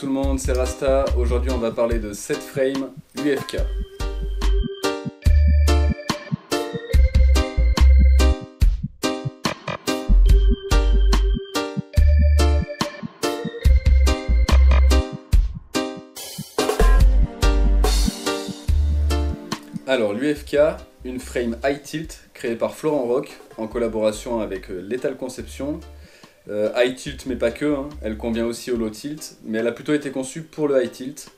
tout le monde, c'est Rasta. Aujourd'hui on va parler de 7 frames UFK. Alors l'UFK, une frame high tilt créée par Florent Roch en collaboration avec Lethal Conception. High tilt mais pas que, elle convient aussi au low tilt, mais elle a plutôt été conçue pour le high tilt.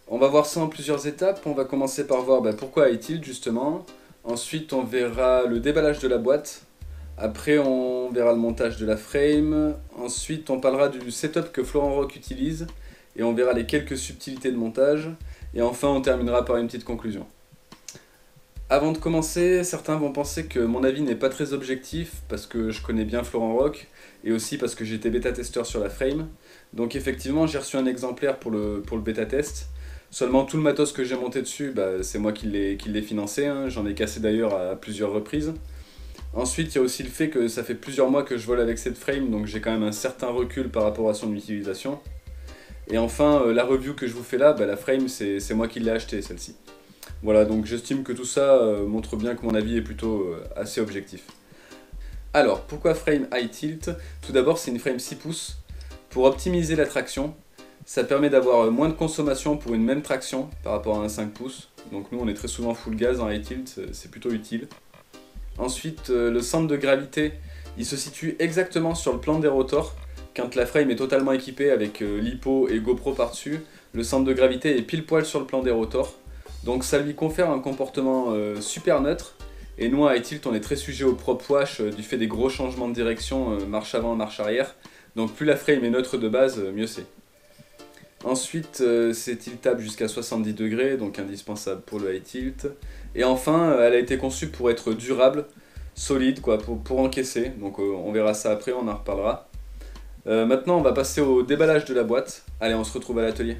On va voir ça en plusieurs étapes. On va commencer par voir pourquoi high tilt justement. Ensuite on verra le déballage de la boîte. Après on verra le montage de la frame. Ensuite on parlera du setup que Florent Roch utilise et on verra les quelques subtilités de montage. Et enfin on terminera par une petite conclusion. Avant de commencer, certains vont penser que mon avis n'est pas très objectif parce que je connais bien Florent Roch et aussi parce que j'étais bêta-testeur sur la frame. Donc effectivement, j'ai reçu un exemplaire pour le bêta-test. Seulement tout le matos que j'ai monté dessus, c'est moi qui l'ai financé, j'en ai cassé d'ailleurs à plusieurs reprises. Ensuite, il y a aussi le fait que ça fait plusieurs mois que je vole avec cette frame, donc j'ai quand même un certain recul par rapport à son utilisation. Et enfin, la review que je vous fais là, la frame, c'est moi qui l'ai achetée, celle-ci. Voilà, donc j'estime que tout ça montre bien que mon avis est plutôt assez objectif. Alors, pourquoi frame high tilt? Tout d'abord, c'est une frame 6 pouces. Pour optimiser la traction, ça permet d'avoir moins de consommation pour une même traction par rapport à un 5 pouces. Donc nous, on est très souvent full gaz en high tilt, c'est plutôt utile. Ensuite, le centre de gravité, il se situe exactement sur le plan des rotors. Quand la frame est totalement équipée avec LiPo et GoPro par-dessus, le centre de gravité est pile poil sur le plan des rotors. Donc ça lui confère un comportement super neutre. Et nous à high tilt on est très sujet au prop wash du fait des gros changements de direction, marche avant, marche arrière. Donc plus la frame est neutre de base, mieux c'est. Ensuite c'est tiltable jusqu'à 70 degrés, donc indispensable pour le high tilt. Et enfin elle a été conçue pour être durable, solide quoi, pour encaisser. Donc on verra ça après, on en reparlera. Maintenant on va passer au déballage de la boîte. Allez, on se retrouve à l'atelier.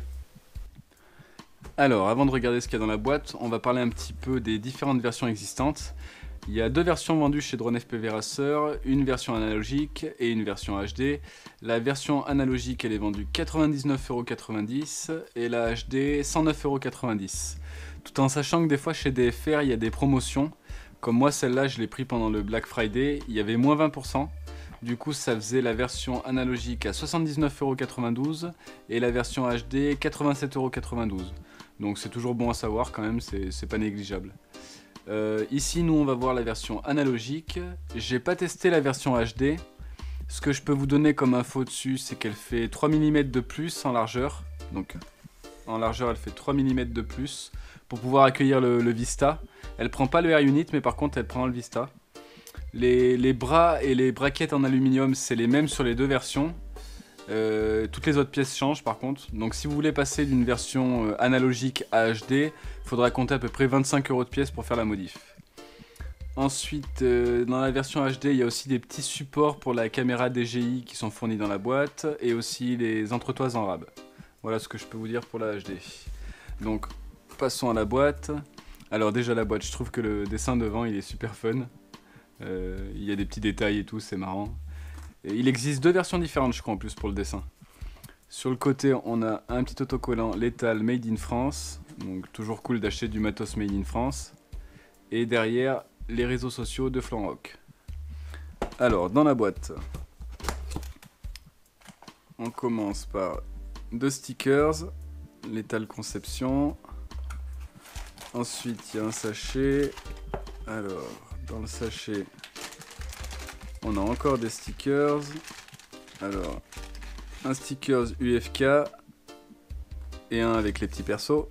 Alors, avant de regarder ce qu'il y a dans la boîte, on va parler un petit peu des différentes versions existantes. Il y a deux versions vendues chez Drone FPV Racer, une version analogique et une version HD. La version analogique, elle est vendue 99,90 € et la HD 109,90 €. Tout en sachant que des fois chez DFR, il y a des promotions. Comme moi, celle-là, je l'ai pris pendant le Black Friday, il y avait moins 20%. Du coup, ça faisait la version analogique à 79,92 € et la version HD 87,92 €. Donc c'est toujours bon à savoir quand même, c'est pas négligeable. Ici, nous, on va voir la version analogique. J'ai pas testé la version HD. Ce que je peux vous donner comme info dessus, c'est qu'elle fait 3 mm de plus en largeur. Donc en largeur, elle fait 3 mm de plus pour pouvoir accueillir le Vista. Elle prend pas le Air Unit, mais par contre, elle prend le Vista. Les bras et les braquettes en aluminium, c'est les mêmes sur les deux versions. Toutes les autres pièces changent par contre. Donc si vous voulez passer d'une version analogique à HD, il faudra compter à peu près 25 € de pièce pour faire la modif. Ensuite, dans la version HD, il y a aussi des petits supports pour la caméra DJI qui sont fournis dans la boîte et aussi les entretoises en rab. Voilà ce que je peux vous dire pour la HD. Donc passons à la boîte. Alors déjà la boîte, je trouve que le dessin devant il est super fun. Il y a des petits détails et tout, c'est marrant. Et il existe deux versions différentes je crois en plus pour le dessin. Sur le côté on a un petit autocollant Lethal Made in France. Donc toujours cool d'acheter du matos Made in France. Et derrière les réseaux sociaux de Florent Roch. Alors dans la boîte, on commence par deux stickers Lethal Conception. Ensuite il y a un sachet. Alors dans le sachet on a encore des stickers. Alors, un stickers UFK et un avec les petits persos.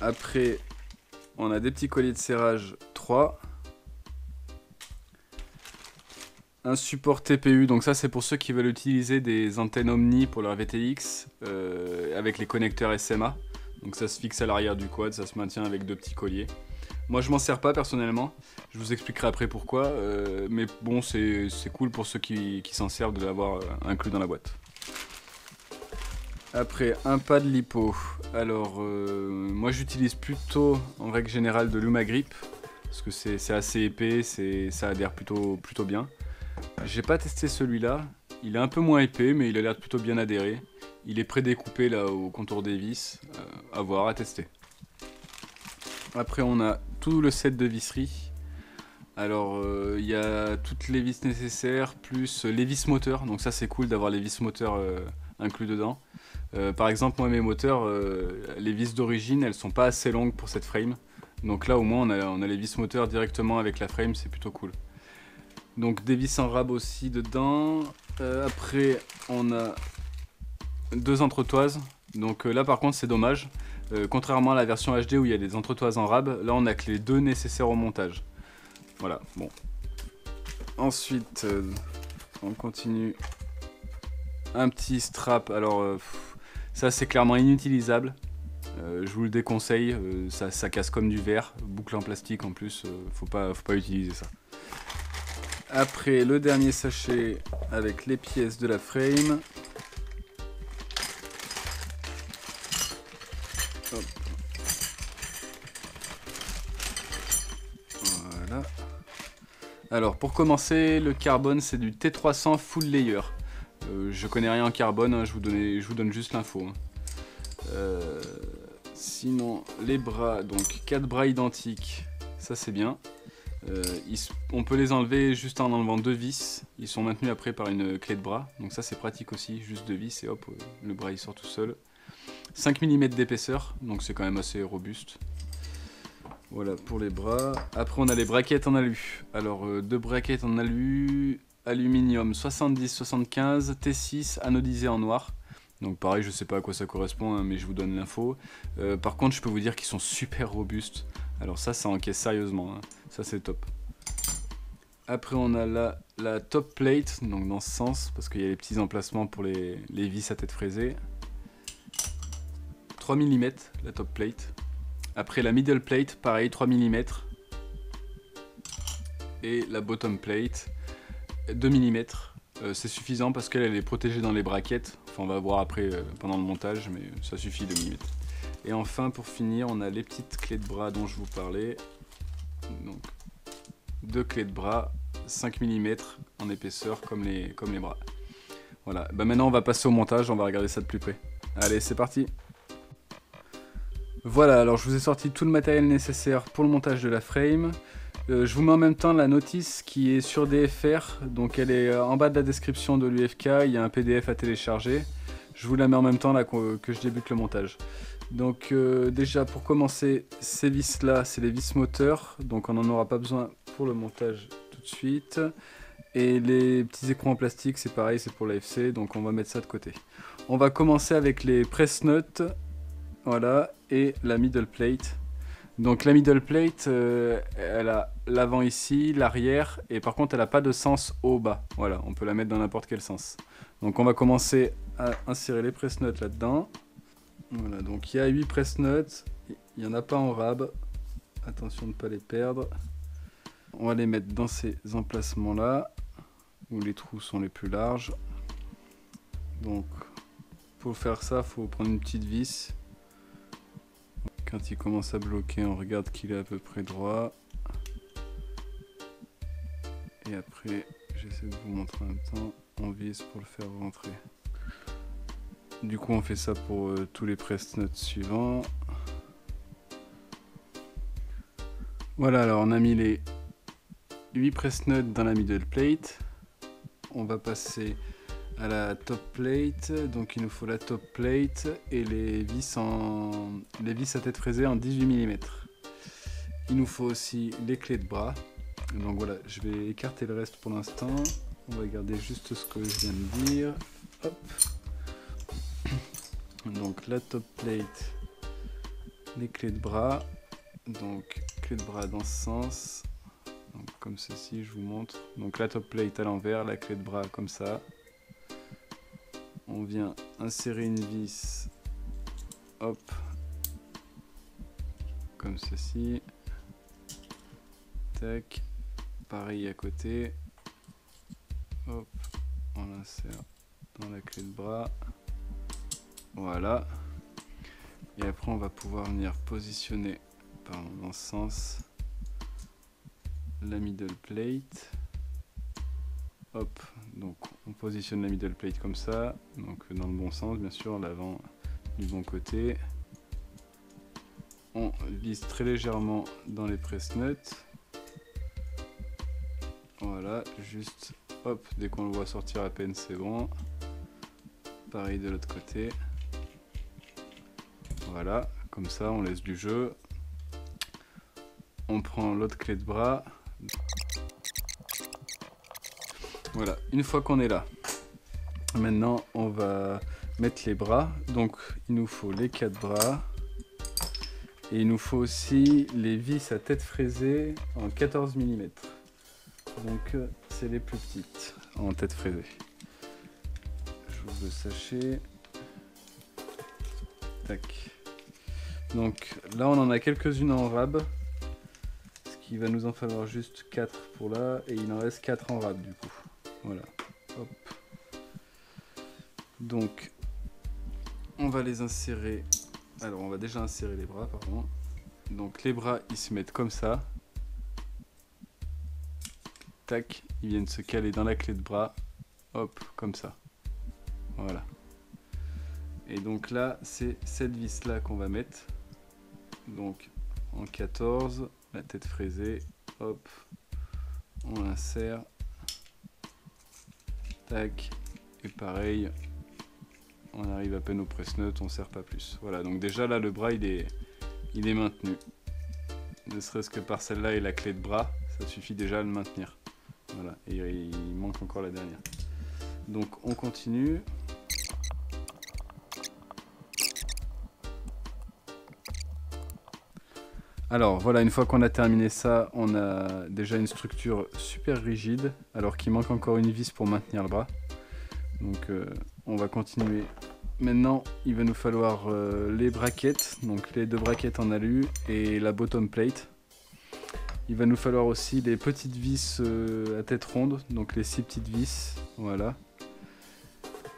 Après, on a des petits colliers de serrage 3. Un support TPU, donc ça c'est pour ceux qui veulent utiliser des antennes Omni pour leur VTX avec les connecteurs SMA. Donc ça se fixe à l'arrière du quad, ça se maintient avec deux petits colliers. Moi je m'en sers pas personnellement, je vous expliquerai après pourquoi, mais bon c'est cool pour ceux qui s'en servent de l'avoir inclus dans la boîte. Après un pad LiPo, alors moi j'utilise plutôt en règle générale de Lumagrip, parce que c'est assez épais, ça adhère plutôt bien. J'ai pas testé celui-là, il est un peu moins épais mais il a l'air plutôt bien adhéré. Il est prédécoupé là au contour des vis, à voir, à tester. Après on a tout le set de visserie. Alors il y a toutes les vis nécessaires, plus les vis moteurs, donc ça c'est cool d'avoir les vis moteurs inclus dedans. Par exemple moi mes moteurs, les vis d'origine elles sont pas assez longues pour cette frame. Donc là au moins on a les vis moteurs directement avec la frame, c'est plutôt cool. Donc des vis en rab aussi dedans. Après on a 2 entretoises. Donc là par contre c'est dommage. Contrairement à la version HD où il y a des entretoises en rab, là on a que les 2 nécessaires au montage. Voilà, bon. Ensuite, on continue. Un petit strap. Alors, ça c'est clairement inutilisable. Je vous le déconseille. Ça casse comme du verre. Boucle en plastique en plus. Faut pas utiliser ça. Après, le dernier sachet avec les pièces de la frame. Hop. Voilà. Alors pour commencer, le carbone c'est du T300 full layer. Je connais rien en carbone, hein, je vous donne juste l'info. Hein. Sinon les bras, donc 4 bras identiques, ça c'est bien. On peut les enlever juste en enlevant 2 vis. Ils sont maintenus après par une clé de bras, donc ça c'est pratique aussi, juste 2 vis et hop, le bras il sort tout seul. 5 mm d'épaisseur, donc c'est quand même assez robuste. Voilà pour les bras. Après on a les braquettes en alu. Alors 2 braquettes en alu, aluminium 70-75, T6 anodisé en noir. Donc pareil, je sais pas à quoi ça correspond, hein, mais je vous donne l'info. Par contre je peux vous dire qu'ils sont super robustes. Alors ça encaisse sérieusement, hein. Ça c'est top. Après on a la top plate, donc dans ce sens, parce qu'il y a les petits emplacements pour les vis à tête fraisée. 3 mm la top plate. Après la middle plate, pareil, 3 mm. Et la bottom plate, 2 mm. C'est suffisant parce qu'elle est protégée dans les braquettes. Enfin, on va voir après pendant le montage, mais ça suffit 2 mm. Et enfin, pour finir, on a les petites clés de bras dont je vous parlais. Donc, 2 clés de bras, 5 mm en épaisseur comme les bras. Voilà, bah maintenant on va passer au montage, on va regarder ça de plus près. Allez, c'est parti! Voilà, alors je vous ai sorti tout le matériel nécessaire pour le montage de la frame. Je vous mets en même temps la notice qui est sur DFR, donc elle est en bas de la description de l'UFK, il y a un PDF à télécharger. Je vous la mets en même temps là que je débute le montage. Donc déjà pour commencer, ces vis là, c'est les vis moteurs, donc on n'en aura pas besoin pour le montage tout de suite. Et les petits écrous en plastique, c'est pareil, c'est pour l'AFC, donc on va mettre ça de côté. On va commencer avec les press nuts. Voilà, et la middle plate. Donc la middle plate, elle a l'avant ici, l'arrière, et par contre elle n'a pas de sens haut-bas. Voilà, on peut la mettre dans n'importe quel sens. Donc on va commencer à insérer les press nuts là-dedans. Voilà, donc il y a 8 press nuts, il n'y en a pas en rab. Attention de ne pas les perdre. On va les mettre dans ces emplacements-là, où les trous sont les plus larges. Donc pour faire ça, il faut prendre une petite vis. Quand il commence à bloquer, on regarde qu'il est à peu près droit. Et après, j'essaie de vous montrer en même temps, on vise pour le faire rentrer. Du coup, on fait ça pour tous les press nuts suivants. Voilà, alors on a mis les 8 press nuts dans la middle plate. On va passer à la top plate, donc il nous faut la top plate et les vis à tête fraisée en 18 mm. Il nous faut aussi les clés de bras. Donc voilà, je vais écarter le reste pour l'instant. On va garder juste ce que je viens de dire. Hop. Donc la top plate, les clés de bras. Donc clés de bras dans ce sens. Donc, comme ceci, je vous montre. Donc la top plate à l'envers, la clé de bras comme ça. On vient insérer une vis, hop, comme ceci, tac, pareil à côté, hop, on l'insère dans la clé de bras, voilà, et après on va pouvoir venir positionner, dans ce sens, la middle plate, Hop, donc on positionne la middle plate comme ça, donc dans le bon sens bien sûr, l'avant du bon côté. On vise très légèrement dans les press nuts. Voilà, juste hop, dès qu'on le voit sortir à peine c'est bon. Pareil de l'autre côté. Voilà, comme ça on laisse du jeu. On prend l'autre clé de bras. Voilà, une fois qu'on est là, maintenant on va mettre les bras. Donc il nous faut les 4 bras. Et il nous faut aussi les vis à tête fraisée en 14 mm. Donc c'est les plus petites en tête fraisée. J'ouvre le sachet. Tac. Donc là on en a quelques-unes en rab. Ce qui va nous en falloir juste 4 pour là. Et il en reste 4 en rab du coup. Voilà. Hop. Donc on va les insérer. Alors on va déjà insérer les bras, pardon. Donc les bras ils se mettent comme ça. Tac, ils viennent se caler dans la clé de bras. Hop, comme ça. Voilà. Et donc là, c'est cette vis là qu'on va mettre. Donc en 14, la tête fraisée. Hop, on l'insère. Tac, et pareil. On arrive à peine au press nut, on ne serre pas plus. Voilà, donc déjà là le bras il est maintenu. Ne serait-ce que par celle-là et la clé de bras, ça suffit déjà à le maintenir. Voilà, et il manque encore la dernière. Donc on continue. Alors voilà, une fois qu'on a terminé ça, on a déjà une structure super rigide, alors qu'il manque encore une vis pour maintenir le bras. Donc on va continuer. Maintenant, il va nous falloir les braquettes, donc les 2 braquettes en alu et la bottom plate. Il va nous falloir aussi les petites vis à tête ronde, donc les 6 petites vis, voilà.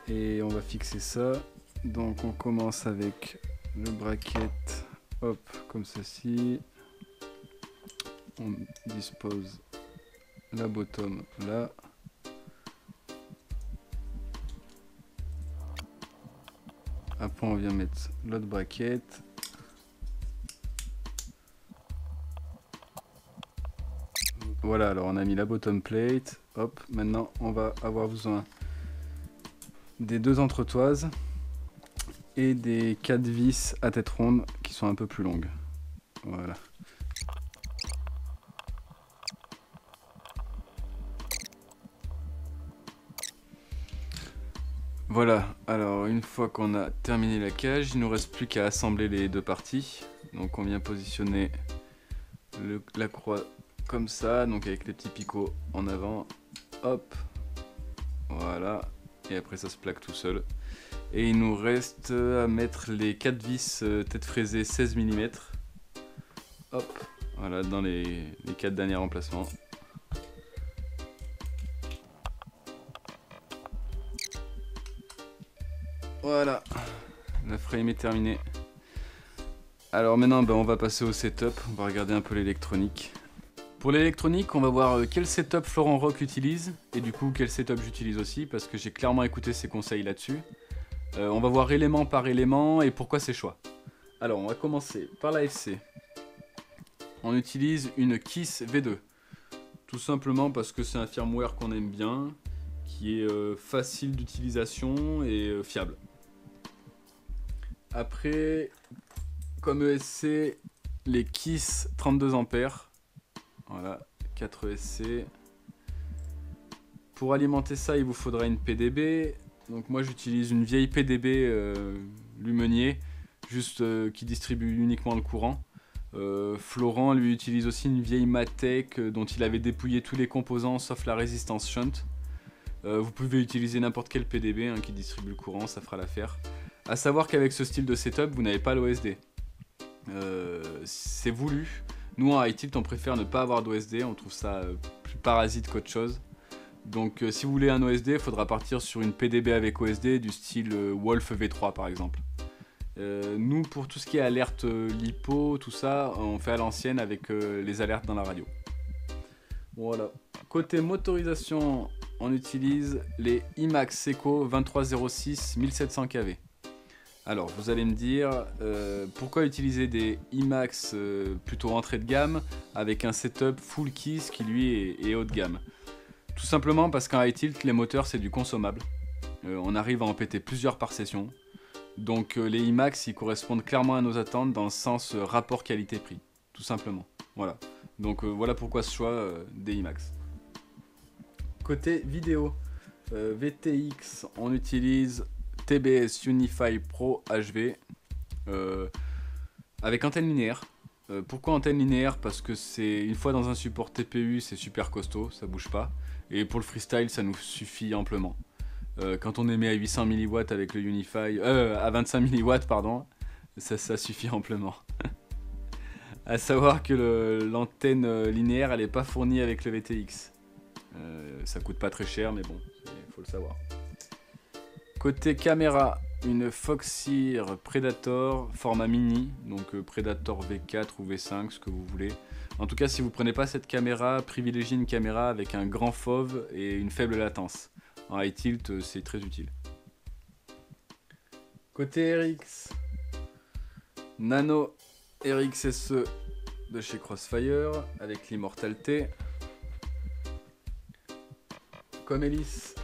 Et on va fixer ça. Donc on commence avec le bracket, hop, comme ceci. On dispose la bottom là. Après on vient mettre l'autre bracket. Voilà, alors on a mis la bottom plate. Hop, maintenant on va avoir besoin des 2 entretoises et des 4 vis à tête ronde qui sont un peu plus longues. Voilà. Voilà, alors une fois qu'on a terminé la cage, il ne nous reste plus qu'à assembler les 2 parties. Donc on vient positionner la croix comme ça, donc avec les petits picots en avant. Hop, voilà, et après ça se plaque tout seul. Et il nous reste à mettre les 4 vis tête fraisée 16 mm. Hop, voilà, dans les 4 derniers emplacements. Voilà, la frame est terminée. Alors maintenant on va passer au setup, on va regarder un peu l'électronique. Pour l'électronique, on va voir quel setup Florent Rock utilise, et du coup quel setup j'utilise aussi, parce que j'ai clairement écouté ses conseils là-dessus. On va voir élément par élément et pourquoi ces choix. Alors on va commencer par la FC. On utilise une Kiss V2, tout simplement parce que c'est un firmware qu'on aime bien, qui est facile d'utilisation et fiable. Après, comme ESC, les Kiss 32 ampères. Voilà, 4 ESC. Pour alimenter ça, il vous faudra une PDB. Donc moi j'utilise une vieille PDB Lumenier, juste qui distribue uniquement le courant. Florent lui utilise aussi une vieille Matek dont il avait dépouillé tous les composants sauf la résistance shunt. Vous pouvez utiliser n'importe quel PDB qui distribue le courant, ça fera l'affaire. A savoir qu'avec ce style de setup, vous n'avez pas l'OSD. C'est voulu. Nous en high tilt, on préfère ne pas avoir d'OSD, on trouve ça plus parasite qu'autre chose. Donc si vous voulez un OSD, il faudra partir sur une PDB avec OSD du style Wolf V3 par exemple. Nous, pour tout ce qui est alerte LiPo, tout ça, on fait à l'ancienne avec les alertes dans la radio. Voilà. Côté motorisation, on utilise les IMAX Seiko 2306 1700 kV. Alors, vous allez me dire, pourquoi utiliser des IMAX plutôt entrée de gamme avec un setup full keys qui lui est haut de gamme? Tout simplement parce qu'en high tilt, les moteurs c'est du consommable. On arrive à en péter plusieurs par session. Donc les IMAX ils correspondent clairement à nos attentes dans le sens rapport qualité-prix. Tout simplement. Voilà. Donc voilà pourquoi ce choix des IMAX. Côté vidéo, VTX, on utilise TBS Unify Pro HV avec antenne linéaire. Pourquoi antenne linéaire? Parce que c'est une fois dans un support TPU, c'est super costaud, ça bouge pas. Et pour le freestyle, ça nous suffit amplement. Quand on émet à 800 mW avec le Unify, à 25 mW, pardon, ça suffit amplement. À savoir que l'antenne linéaire, elle n'est pas fournie avec le VTX. Ça coûte pas très cher, mais bon, il faut le savoir. Côté caméra, une Foxeer Predator format mini, donc Predator V4 ou V5, ce que vous voulez. En tout cas, si vous prenez pas cette caméra, privilégiez une caméra avec un grand fauve et une faible latence. En high tilt, c'est très utile. Côté RX, Nano RX SE de chez Crossfire avec l'Immortal T. Comme hélice,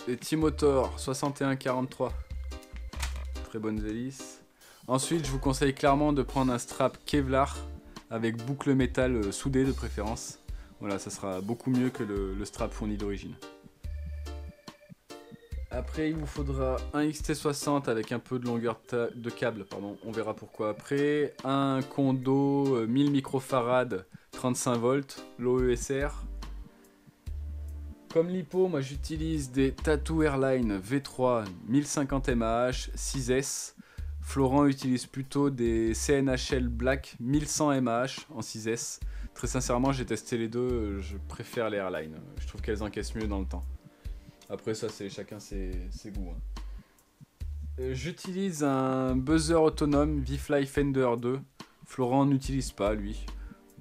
les T-Motor 6143, très bonnes hélices. Ensuite, je vous conseille clairement de prendre un strap Kevlar avec boucle métal soudée de préférence. Voilà, ça sera beaucoup mieux que le strap fourni d'origine. Après, il vous faudra un XT60 avec un peu de longueur de câble, pardon, on verra pourquoi après. Un Kondo 1000 microfarad 35 volts, l'OESR. Comme lipo, moi j'utilise des Tattoo Airline V3 1050 mAh 6S. Florent utilise plutôt des CNHL Black 1100 mAh en 6S. Très sincèrement, j'ai testé les deux, je préfère les Airline. Je trouve qu'elles encaissent mieux dans le temps. Après ça, c'est chacun ses goûts. J'utilise un buzzer autonome V-Fly Fender 2. Florent n'utilise pas, lui.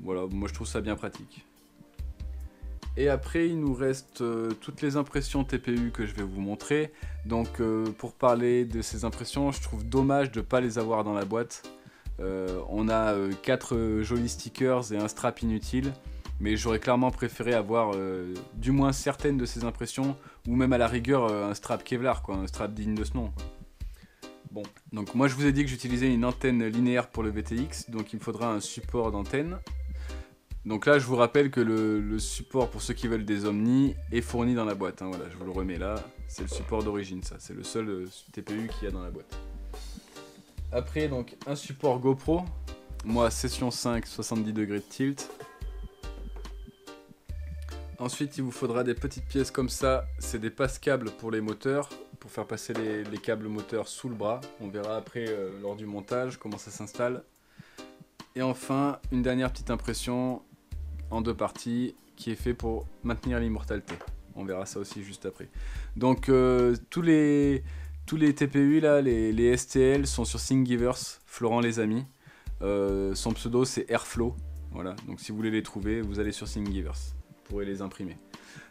Voilà, moi je trouve ça bien pratique. Et après, il nous reste toutes les impressions TPU que je vais vous montrer. Donc, pour parler de ces impressions, je trouve dommage de ne pas les avoir dans la boîte. On a 4 jolis stickers et un strap inutile. Mais j'aurais clairement préféré avoir du moins certaines de ces impressions, ou même à la rigueur un strap Kevlar, quoi, un strap digne de ce nom, quoi. Bon, donc moi je vous ai dit que j'utilisais une antenne linéaire pour le VTX, donc il me faudra un support d'antenne. Donc là je vous rappelle que le support pour ceux qui veulent des Omni est fourni dans la boîte, hein, voilà, je vous le remets là, c'est le support d'origine ça, c'est le seul TPU qu'il y a dans la boîte. Après donc un support GoPro, moi session 5 70 degrés de tilt. Ensuite, il vous faudra des petites pièces comme ça, c'est des passe-câbles pour les moteurs, pour faire passer les câbles moteurs sous le bras. On verra après lors du montage comment ça s'installe. Et enfin, une dernière petite impression en 2 parties qui est fait pour maintenir l'immortalité. On verra ça aussi juste après. Donc tous les TPU là, les STL sont sur Thingiverse, Florent les a mis. Son pseudo c'est Airflow. Voilà, donc si vous voulez les trouver, vous allez sur Thingiverse. Pourrez les imprimer.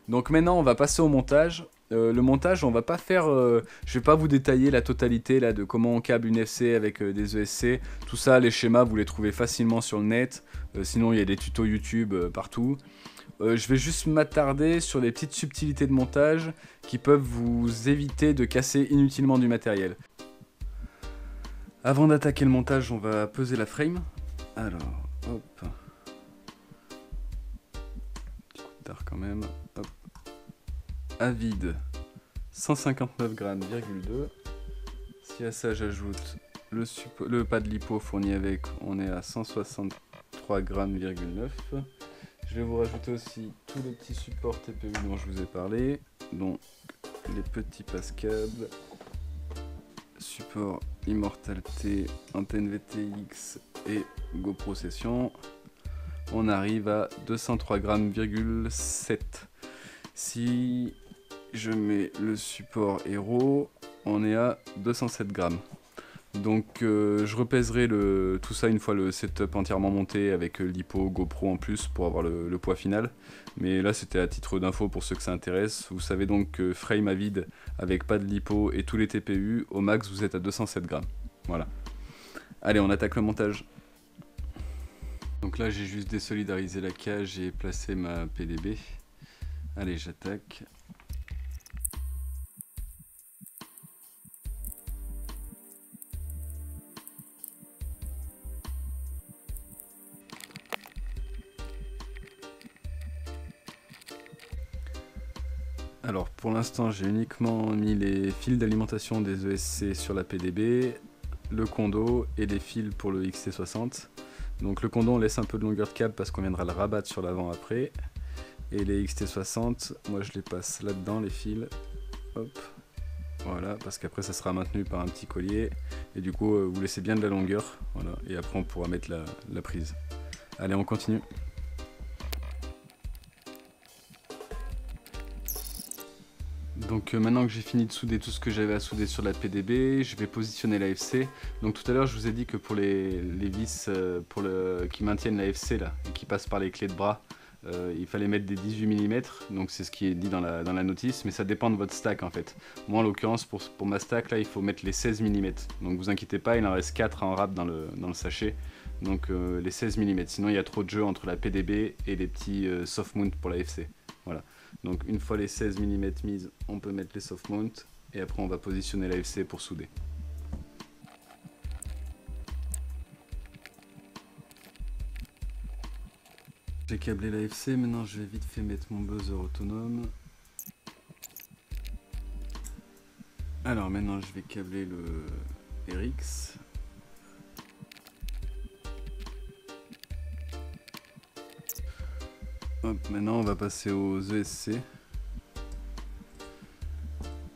Donc maintenant on va passer au montage. Le montage on va pas faire, je vais pas vous détailler la totalité là de comment on câble une FC avec des ESC. Tout ça, les schémas vous les trouvez facilement sur le net. Sinon il y a des tutos YouTube partout. Je vais juste m'attarder sur les petites subtilités de montage qui peuvent vous éviter de casser inutilement du matériel. Avant d'attaquer le montage, on va peser la frame. Alors, hop. Quand même, hop. À vide 159 grammes, si à ça j'ajoute le pad lipo fourni avec, on est à 163 grammes, je vais vous rajouter aussi tous les petits supports TPU dont je vous ai parlé, donc les petits passe-câbles, support Immortal T, antenne VTX et GoPro Session. On arrive à 203 grammes, si je mets le support Hero, on est à 207 grammes. Donc je repèserai tout ça une fois le setup entièrement monté avec l'hypo GoPro en plus pour avoir le poids final. Mais là c'était à titre d'info pour ceux que ça intéresse. Vous savez donc que frame à vide avec pas de lipo et tous les TPU, au max vous êtes à 207 grammes. Voilà. Allez, on attaque le montage. Donc là j'ai juste désolidarisé la cage et placé ma PDB. Allez, j'attaque. Alors pour l'instant j'ai uniquement mis les fils d'alimentation des ESC sur la PDB, le condo et les fils pour le XT60. Donc le condo on laisse un peu de longueur de câble parce qu'on viendra le rabattre sur l'avant après. Et les XT60, moi je les passe là-dedans les fils. Hop. Voilà, parce qu'après ça sera maintenu par un petit collier. Et du coup vous laissez bien de la longueur. Voilà. Et après on pourra mettre la prise. Allez, on continue. Donc maintenant que j'ai fini de souder tout ce que j'avais à souder sur la PDB, je vais positionner l'AFC. Donc tout à l'heure je vous ai dit que pour les vis qui maintiennent l'AFC là, et qui passent par les clés de bras, il fallait mettre des 18 mm, donc c'est ce qui est dit dans la notice, mais ça dépend de votre stack en fait. Moi en l'occurrence pour ma stack là il faut mettre les 16 mm, donc vous inquiétez pas, il en reste 4 en rab dans le sachet, donc les 16 mm, sinon il y a trop de jeu entre la PDB et les petits soft mount pour l'AFC. Voilà. Donc une fois les 16 mm mises, on peut mettre les soft mount et après on va positionner l'AFC pour souder. J'ai câblé l'AFC, maintenant je vais vite fait mettre mon buzzer autonome. Alors maintenant je vais câbler le RX. Hop, maintenant on va passer aux ESC.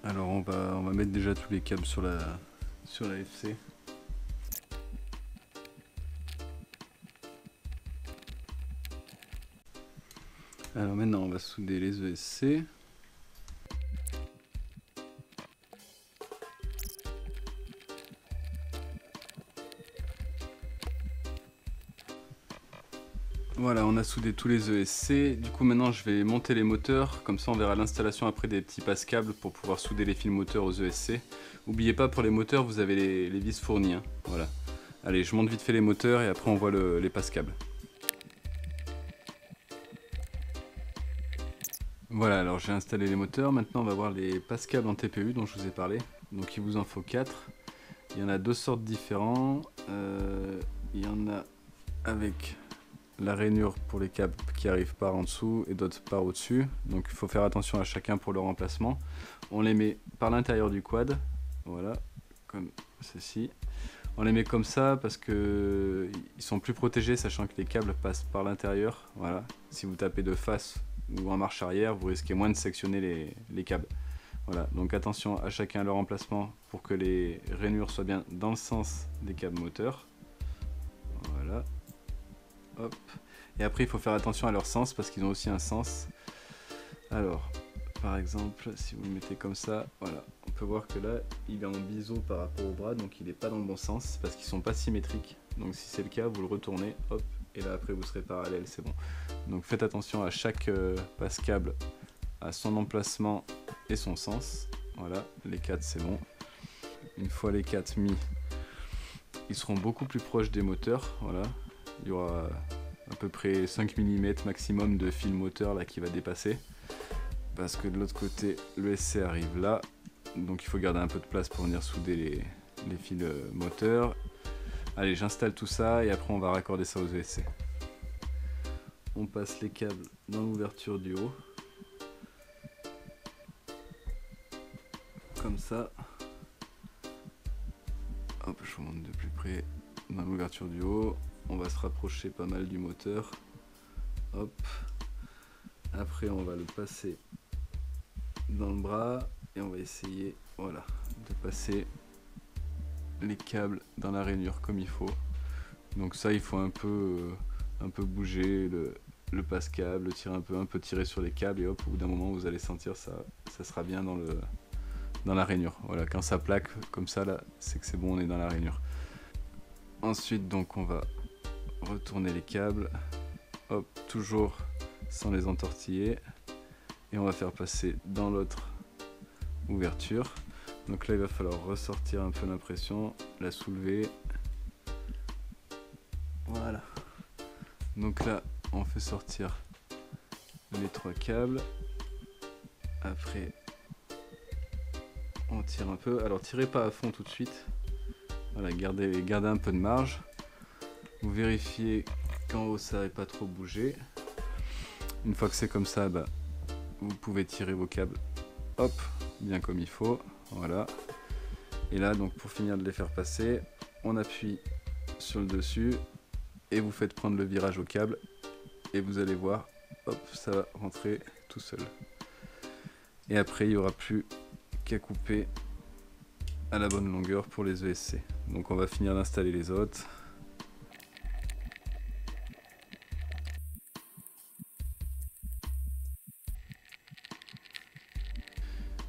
Alors on va mettre déjà tous les câbles sur l'AFC. Alors maintenant on va souder les ESC. Voilà, on a soudé tous les ESC. Du coup maintenant je vais monter les moteurs, comme ça on verra l'installation après des petits passes-câbles pour pouvoir souder les fils moteurs aux ESC. N'oubliez pas, pour les moteurs vous avez les vis fournies, hein. Voilà. Allez, je monte vite fait les moteurs et après on voit les passes-câbles. Voilà, alors j'ai installé les moteurs, maintenant on va voir les passes-câbles en TPU dont je vous ai parlé. Donc il vous en faut 4. Il y en a deux sortes différents. Il y en a avec la rainure pour les câbles qui arrivent par en dessous et d'autres par au-dessus. Donc il faut faire attention à chacun pour leur emplacement. On les met par l'intérieur du quad, voilà, comme ceci. On les met comme ça parce que ils sont plus protégés, sachant que les câbles passent par l'intérieur. Voilà. Si vous tapez de face ou en marche arrière, vous risquez moins de sectionner les câbles. Voilà, donc attention à chacun à leur emplacement pour que les rainures soient bien dans le sens des câbles moteurs. Voilà. Hop. Et après il faut faire attention à leur sens parce qu'ils ont aussi un sens. Alors, par exemple, si vous le mettez comme ça, voilà, on peut voir que là, il est en biseau par rapport au bras, donc il n'est pas dans le bon sens parce qu'ils sont pas symétriques. Donc si c'est le cas, vous le retournez, hop, et là après vous serez parallèle, c'est bon. Donc faites attention à chaque passe-câble, à son emplacement et son sens. Voilà, les 4 c'est bon. Une fois les 4 mis, ils seront beaucoup plus proches des moteurs, voilà. Il y aura à peu près 5 mm maximum de fil moteur là qui va dépasser. Parce que de l'autre côté, le SC arrive là. Donc il faut garder un peu de place pour venir souder les fils moteurs. Allez, j'installe tout ça et après on va raccorder ça aux ESC. On passe les câbles dans l'ouverture du haut. Comme ça. Hop, je vous montre de plus près. Dans l'ouverture du haut, on va se rapprocher pas mal du moteur. Hop. Après on va le passer dans le bras et on va essayer, voilà, de passer les câbles dans la rainure comme il faut. Donc ça il faut un peu bouger le passe-câble, tirer un peu tirer sur les câbles et hop, au bout d'un moment vous allez sentir ça sera bien dans dans la rainure. Voilà, quand ça plaque comme ça là, c'est que c'est bon, on est dans la rainure. Ensuite donc on va retourner les câbles, hop, toujours sans les entortiller, et on va faire passer dans l'autre ouverture. Donc là il va falloir ressortir un peu l'impression, la soulever. Voilà. Donc là on fait sortir les 3 câbles. Après on tire un peu. Alors tirez pas à fond tout de suite. Voilà, gardez un peu de marge. Vous vérifiez qu'en haut ça n'avait pas trop bougé. Une fois que c'est comme ça, bah, vous pouvez tirer vos câbles, hop, bien comme il faut. Voilà. Et là, donc pour finir de les faire passer, on appuie sur le dessus et vous faites prendre le virage au câble. Et vous allez voir, hop, ça va rentrer tout seul. Et après, il n'y aura plus qu'à couper à la bonne longueur pour les ESC. Donc on va finir d'installer les autres.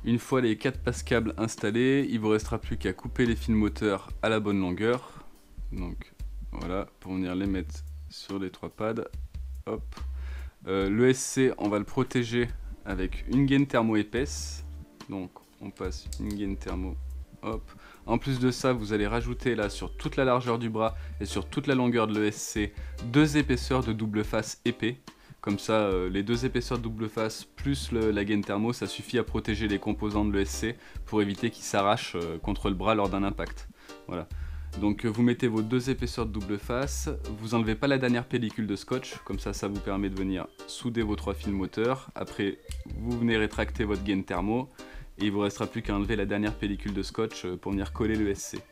Une fois les 4 passes-câbles installés, il vous restera plus qu'à couper les fils moteurs à la bonne longueur. Donc voilà, pour venir les mettre sur les 3 pads. Hop. L'ESC, on va le protéger avec une gaine thermo épaisse. Donc on passe une gaine thermo. Hop. En plus de ça, vous allez rajouter là sur toute la largeur du bras et sur toute la longueur de l'ESC 2 épaisseurs de double face épais. Comme ça, les 2 épaisseurs de double face plus la gaine thermo, ça suffit à protéger les composants de l'ESC pour éviter qu'ils s'arrachent contre le bras lors d'un impact. Voilà. Donc vous mettez vos 2 épaisseurs de double face, vous enlevez pas la dernière pellicule de scotch, comme ça ça vous permet de venir souder vos 3 fils moteurs. Après, vous venez rétracter votre gaine thermo et il vous restera plus qu'à enlever la dernière pellicule de scotch pour venir coller l'ESC.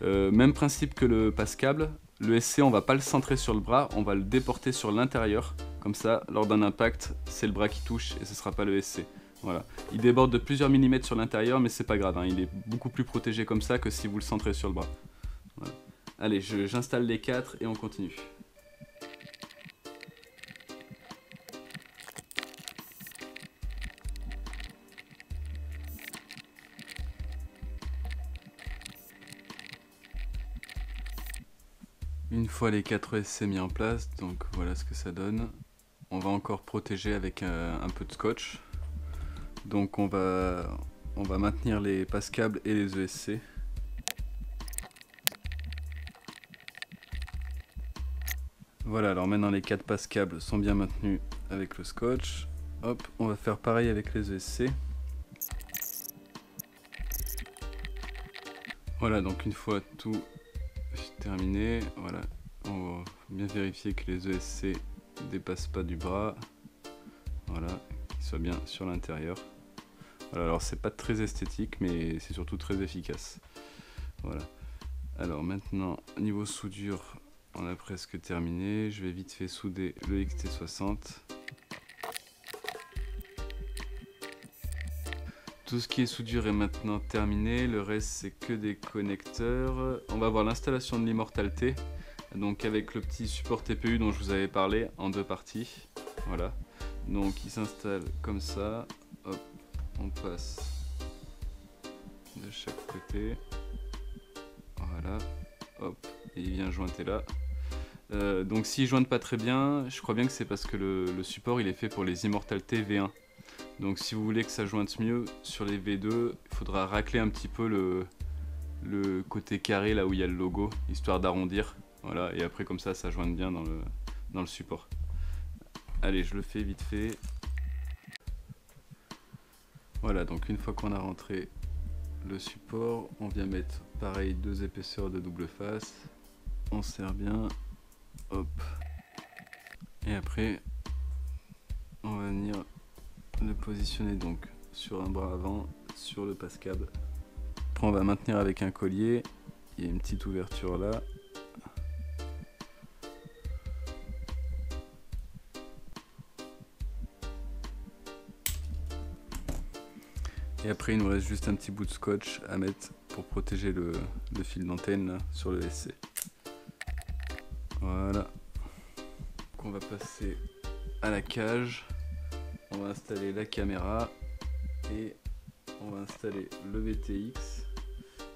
Même principe que le passe-câble, l'ESC on va pas le centrer sur le bras, on va le déporter sur l'intérieur. Comme ça, lors d'un impact, c'est le bras qui touche et ce sera pas le SC. Voilà. Il déborde de plusieurs millimètres sur l'intérieur, mais c'est pas grave, hein. Il est beaucoup plus protégé comme ça que si vous le centrez sur le bras. Voilà. Allez, j'installe les 4 et on continue. Une fois les 4 SC mis en place, donc voilà ce que ça donne. On va encore protéger avec un peu de scotch. Donc on va maintenir les passe-câbles et les ESC. Voilà, alors maintenant les 4 passe-câbles sont bien maintenus avec le scotch. Hop, on va faire pareil avec les ESC. Voilà, donc une fois tout terminé, voilà, on va bien vérifier que les ESC ne dépassent pas du bras. Voilà, qu'ils soient bien sur l'intérieur. Voilà, alors c'est pas très esthétique, mais c'est surtout très efficace. Voilà. Alors maintenant, niveau soudure, on a presque terminé. Je vais vite fait souder le XT60. Tout ce qui est soudure est maintenant terminé. Le reste, c'est que des connecteurs. On va voir l'installation de l'immortalité. Donc avec le petit support TPU dont je vous avais parlé en 2 parties. Voilà. Donc il s'installe comme ça. Hop, on passe de chaque côté. Voilà. Hop, et il vient jointer là. Donc s'il jointe pas très bien, je crois bien que c'est parce que le support il est fait pour les immortalités V1. Donc si vous voulez que ça jointe mieux sur les V2, il faudra racler un petit peu le côté carré là où il y a le logo, histoire d'arrondir. Voilà, et après comme ça jointe bien dans le support. Allez, je le fais vite fait. Voilà, donc une fois qu'on a rentré le support, on vient mettre pareil 2 épaisseurs de double face. On serre bien. Hop. Et après, on va venir le positionner donc sur un bras avant, sur le passe-câble. Après, on va maintenir avec un collier. Il y a une petite ouverture là. Et après, il nous reste juste un petit bout de scotch à mettre pour protéger le fil d'antenne sur le SC. Voilà. Donc on va passer à la cage. On va installer la caméra et on va installer le VTX.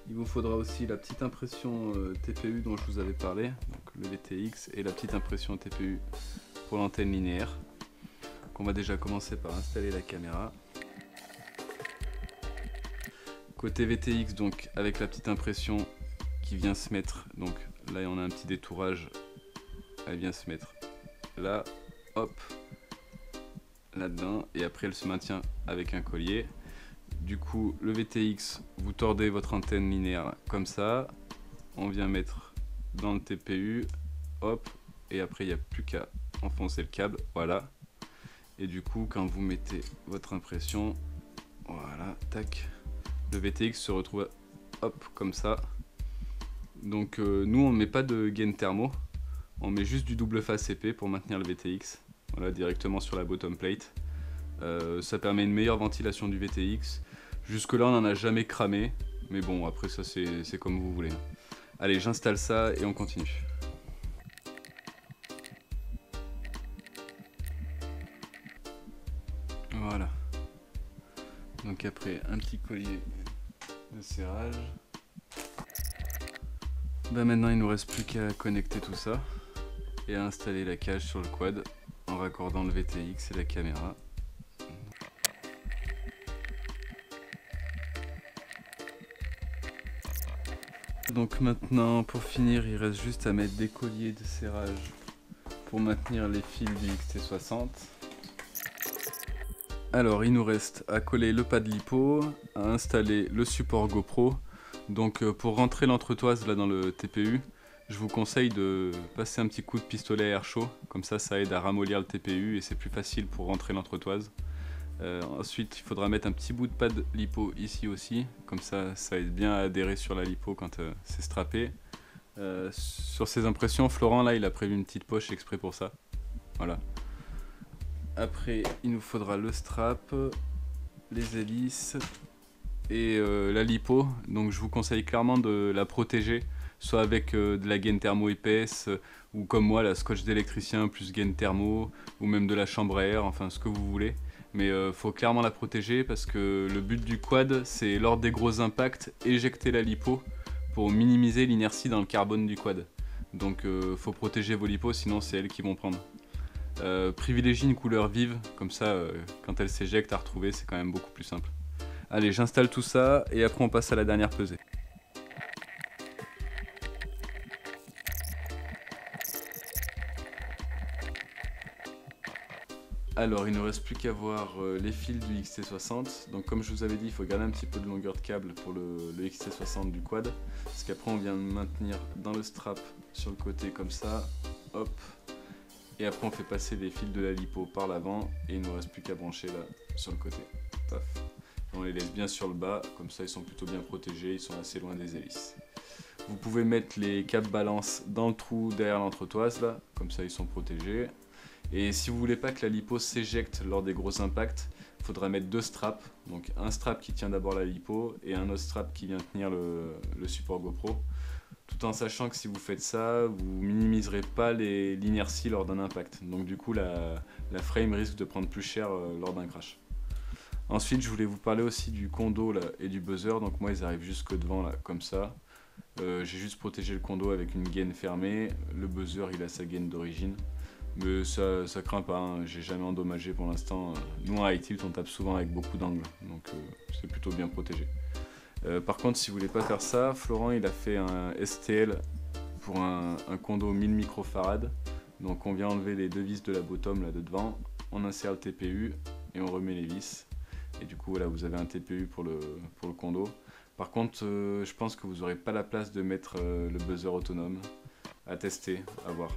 Il vous faudra aussi la petite impression TPU dont je vous avais parlé, donc le VTX et la petite impression TPU pour l'antenne linéaire. Donc on va déjà commencer par installer la caméra. Côté VTX, donc avec la petite impression qui vient se mettre, donc là on a un petit détourage, elle vient se mettre là, hop, là-dedans, et après elle se maintient avec un collier. Du coup, le VTX, vous tordez votre antenne linéaire comme ça, on vient mettre dans le TPU, hop, et après il n'y a plus qu'à enfoncer le câble, voilà. Et du coup, quand vous mettez votre impression, voilà, tac, le VTX se retrouve, hop, comme ça. Donc nous, on ne met pas de gain thermo, on met juste du double face épais pour maintenir le VTX, voilà, directement sur la bottom plate. Ça permet une meilleure ventilation du VTX. Jusque là on n'en a jamais cramé, mais bon après ça c'est comme vous voulez. Allez, j'installe ça et on continue. Voilà. Donc après un petit collier de serrage. Bah maintenant il nous reste plus qu'à connecter tout ça et à installer la cage sur le quad en raccordant le VTX et la caméra. Donc maintenant, pour finir, il reste juste à mettre des colliers de serrage pour maintenir les fils du XT60. Alors, il nous reste à coller le pad lipo, à installer le support GoPro. Donc pour rentrer l'entretoise là dans le TPU, je vous conseille de passer un petit coup de pistolet à air chaud. Comme ça aide à ramollir le TPU et c'est plus facile pour rentrer l'entretoise. Ensuite, il faudra mettre un petit bout de pad lipo ici aussi, comme ça aide bien à adhérer sur la lipo quand c'est strappé. Sur ces impressions, Florent là il a prévu une petite poche exprès pour ça. Voilà. Après, il nous faudra le strap, les hélices et la lipo. Donc je vous conseille clairement de la protéger, soit avec de la gaine thermo épaisse, ou comme moi la scotch d'électricien plus gaine thermo, ou même de la chambre à air, enfin ce que vous voulez. Mais faut clairement la protéger parce que le but du quad c'est lors des gros impacts éjecter la lipo pour minimiser l'inertie dans le carbone du quad. Donc faut protéger vos lipos sinon c'est elles qui vont prendre. Privilégie une couleur vive, comme ça quand elle s'éjecte à retrouver c'est quand même beaucoup plus simple. Allez, j'installe tout ça et après on passe à la dernière pesée. Alors il ne reste plus qu'à voir les fils du XT60. Donc comme je vous avais dit, il faut garder un petit peu de longueur de câble pour le XT60 du quad. Parce qu'après on vient de maintenir dans le strap sur le côté comme ça. Hop. Et après on fait passer les fils de la lipo par l'avant. Et il ne nous reste plus qu'à brancher là sur le côté. Paf. Et on les laisse bien sur le bas. Comme ça ils sont plutôt bien protégés. Ils sont assez loin des hélices. Vous pouvez mettre les câbles balance dans le trou derrière l'entretoise là. Comme ça ils sont protégés. Et si vous voulez pas que la lipo s'éjecte lors des gros impacts, il faudra mettre deux straps. Donc un strap qui tient d'abord la lipo et un autre strap qui vient tenir le support GoPro. Tout en sachant que si vous faites ça, vous minimiserez pas l'inertie lors d'un impact. Donc du coup la frame risque de prendre plus cher lors d'un crash. Ensuite je voulais vous parler aussi du condo là, et du buzzer. Donc moi ils arrivent jusque devant là comme ça. J'ai juste protégé le condo avec une gaine fermée. Le buzzer il a sa gaine d'origine. Mais ça craint pas, hein. J'ai jamais endommagé pour l'instant. Nous en high tilt on tape souvent avec beaucoup d'angles, donc c'est plutôt bien protégé. Par contre si vous voulez pas faire ça, Florent il a fait un STL pour un condo 1000 microfarad. Donc on vient enlever les deux vis de la bottom là de devant, on insère le TPU et on remet les vis. Et du coup voilà, vous avez un TPU pour le condo. Par contre je pense que vous n'aurez pas la place de mettre le buzzer autonome. À tester, à voir.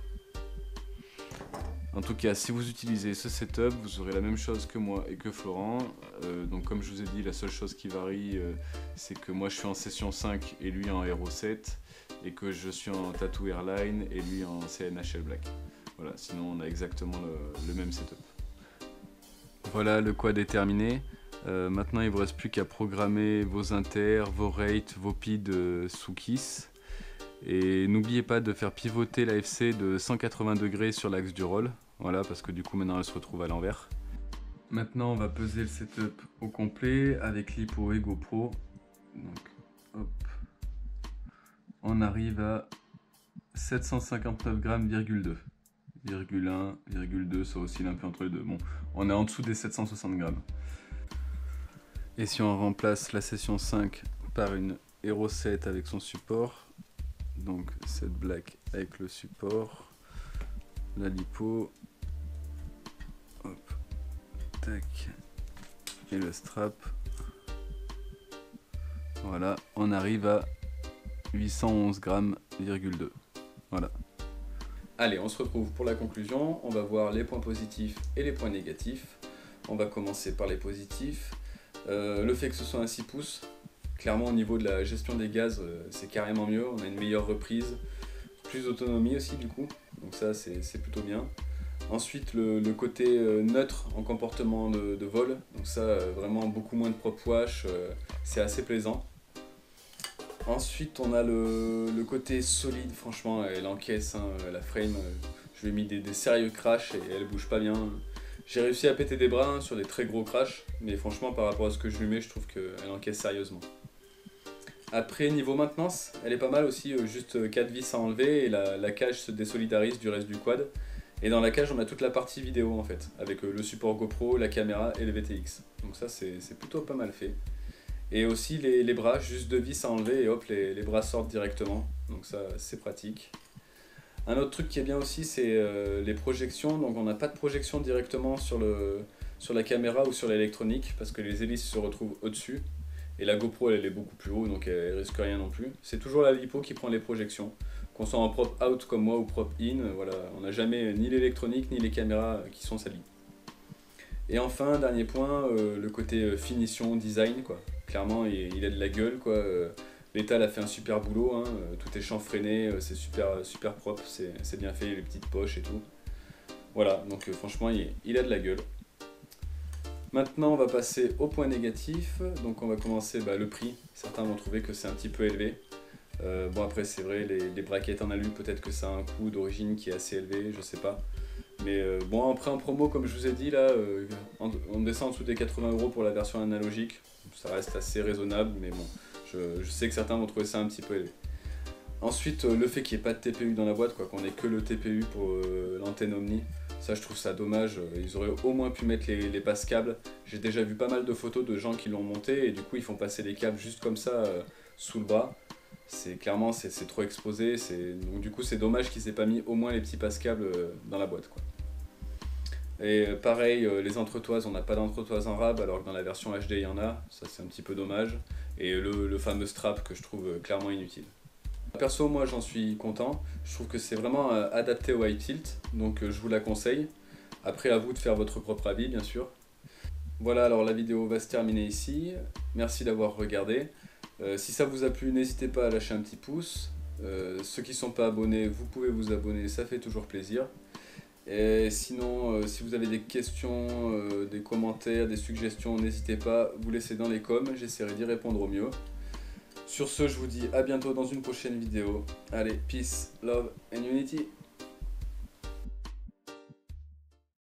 En tout cas, si vous utilisez ce setup, vous aurez la même chose que moi et que Florent. Donc comme je vous ai dit, la seule chose qui varie, c'est que moi je suis en session 5 et lui en Hero 7, et que je suis en Tattoo Airline et lui en CNHL Black. Voilà, sinon on a exactement le même setup. Voilà, le quad est terminé. Maintenant il ne vous reste plus qu'à programmer vos inters, vos rates, vos PID sous KISS. Et n'oubliez pas de faire pivoter l'AFC de 180 degrés sur l'axe du roll. Voilà, parce que du coup maintenant elle se retrouve à l'envers. Maintenant on va peser le setup au complet avec lipo et GoPro. Donc hop, on arrive à 759 grammes, ,2. 1, 2, ça oscille un peu entre les deux. Bon, on est en dessous des 760 grammes. Et si on remplace la session 5 par une Hero 7 avec son support, donc cette black avec le support, la lipo, hop, tac, et le strap, voilà, on arrive à 811 grammes, ,2. Voilà. Allez, on se retrouve pour la conclusion. On va voir les points positifs et les points négatifs. On va commencer par les positifs. Le fait que ce soit un 6 pouces, clairement au niveau de la gestion des gaz, c'est carrément mieux. On a une meilleure reprise, plus d'autonomie aussi du coup. Donc ça, c'est plutôt bien. Ensuite, le côté neutre en comportement de vol. Donc ça, vraiment beaucoup moins de prop wash. C'est assez plaisant. Ensuite, on a le côté solide, franchement, elle encaisse, hein, la frame, je lui ai mis des sérieux crashs et elle bouge pas bien. J'ai réussi à péter des bras, hein, sur des très gros crashs, mais franchement, par rapport à ce que je lui mets, je trouve qu'elle encaisse sérieusement. Après, niveau maintenance, elle est pas mal aussi, juste 4 vis à enlever et la cage se désolidarise du reste du quad. Et dans la cage, on a toute la partie vidéo en fait, avec le support GoPro, la caméra et le VTX. Donc ça, c'est plutôt pas mal fait. Et aussi les bras, juste 2 vis à enlever et hop, les bras sortent directement. Donc ça, c'est pratique. Un autre truc qui est bien aussi, c'est les projections. Donc on n'a pas de projection directement sur la caméra ou sur l'électronique, parce que les hélices se retrouvent au-dessus. Et la GoPro, elle est beaucoup plus haut, donc elle risque rien non plus. C'est toujours la lipo qui prend les projections. Qu'on soit en prop out comme moi ou prop in, voilà, on n'a jamais ni l'électronique ni les caméras qui sont salies. Et enfin, dernier point, le côté finition, design, quoi. Clairement, il a de la gueule, quoi. L'étal a fait un super boulot, hein. Tout est chanfreiné, c'est super propre, c'est bien fait, les petites poches et tout. Voilà, donc franchement, il a de la gueule. Maintenant, on va passer au point négatif. Donc on va commencer le prix. Certains vont trouver que c'est un petit peu élevé. Bon après, c'est vrai, les braquettes en alu, peut-être que ça a un coût d'origine qui est assez élevé, je sais pas. Mais bon, après en promo, comme je vous ai dit, là, on descend en dessous des 80 € pour la version analogique. Ça reste assez raisonnable, mais bon, je sais que certains vont trouver ça un petit peu élevé. Ensuite, le fait qu'il n'y ait pas de TPU dans la boîte, quoi, qu'on ait que le TPU pour l'antenne Omni, ça je trouve ça dommage. Ils auraient au moins pu mettre les passes câbles. J'ai déjà vu pas mal de photos de gens qui l'ont monté et du coup ils font passer les câbles juste comme ça sous le bras. Clairement c'est trop exposé, donc du coup c'est dommage qu'ils aient pas mis au moins les petits passe-câbles dans la boîte, quoi. Et pareil, les entretoises, on n'a pas d'entretoise en rab alors que dans la version HD il y en a, ça c'est un petit peu dommage. Et le fameux strap que je trouve clairement inutile. Perso, moi j'en suis content, je trouve que c'est vraiment adapté au high tilt, donc je vous la conseille. Après à vous de faire votre propre avis bien sûr. Voilà, alors la vidéo va se terminer ici, merci d'avoir regardé. Si ça vous a plu, n'hésitez pas à lâcher un petit pouce. Ceux qui ne sont pas abonnés, vous pouvez vous abonner, ça fait toujours plaisir. Et sinon, si vous avez des questions, des commentaires, des suggestions, n'hésitez pas, vous laissez dans les coms, j'essaierai d'y répondre au mieux. Sur ce, je vous dis à bientôt dans une prochaine vidéo. Allez, peace, love and unity.